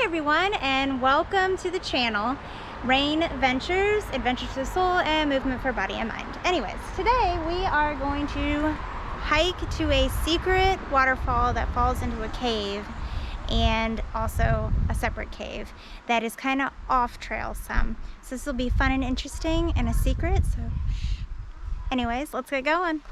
Hi everyone, and welcome to the channel Rain Ventures, Adventures for the Soul and Movement for Body and Mind. Anyways, today we are going to hike to a secret waterfall that falls into a cave, and also a separate cave that is kind of off trail some. So this will be fun and interesting and a secret, so anyways, let's get going.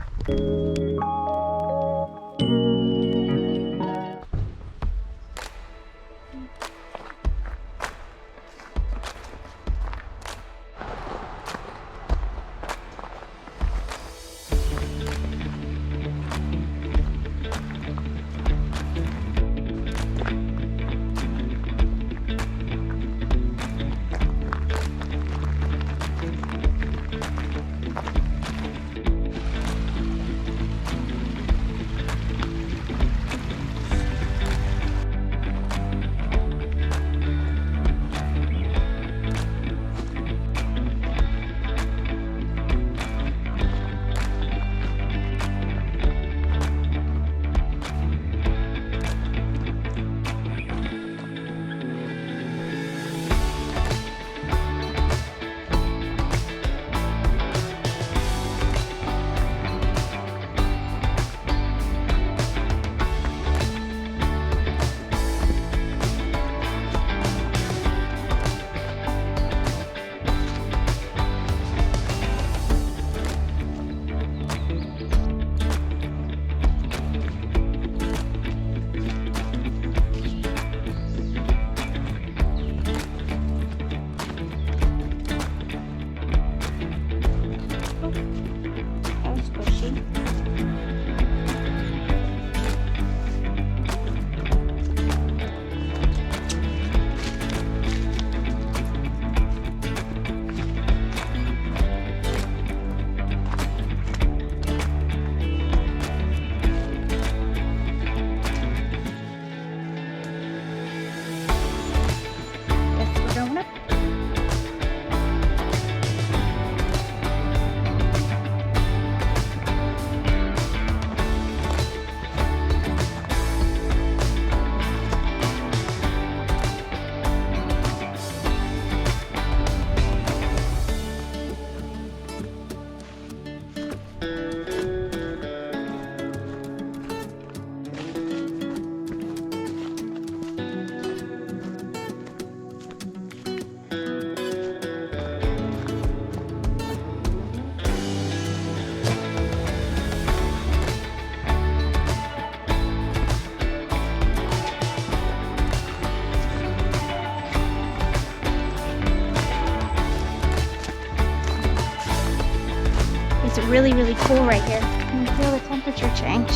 It's really cool right here. You can feel the temperature change.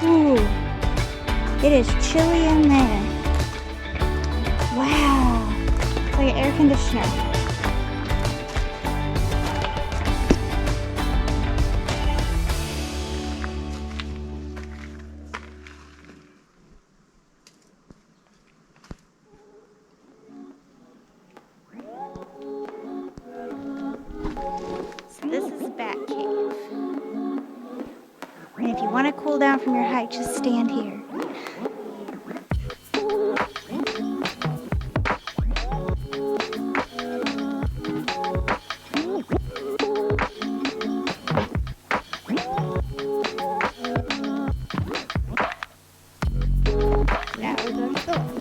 Ooh, it is chilly in there. Wow, it's like an air conditioner. This is Bat Cave. And if you want to cool down from your hike, just stand here. Now we're going to the left.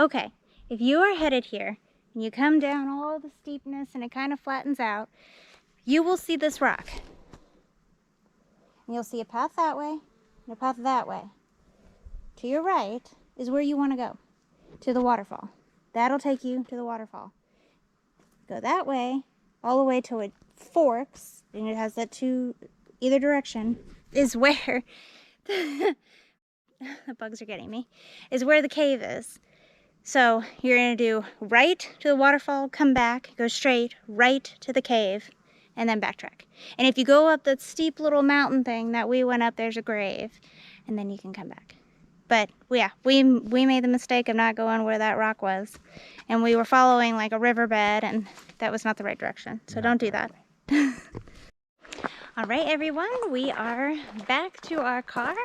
Okay, if you are headed here and you come down all the steepness and it kind of flattens out, you will see this rock. And you'll see a path that way and a path that way. To your right is where you want to go, to the waterfall. That'll take you to the waterfall. Go that way, all the way till it forks, and it has that either direction, is where, the bugs are getting me, is where the cave is. So you're gonna do right to the waterfall, come back, go straight, right to the cave, and then backtrack. And if you go up that steep little mountain thing that we went up, there's a grave, and then you can come back. But yeah, we made the mistake of not going where that rock was. And we were following like a riverbed, and that was not the right direction. So don't do that. All right, everyone, we are back to our car.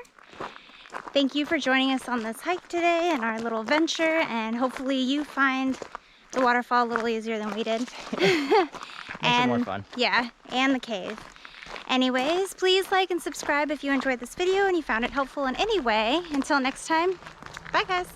Thank you for joining us on this hike today and our little venture. And hopefully you find the waterfall a little easier than we did. And more fun. Yeah, and the cave. Anyways, please like and subscribe if you enjoyed this video and you found it helpful in any way. Until next time, bye guys.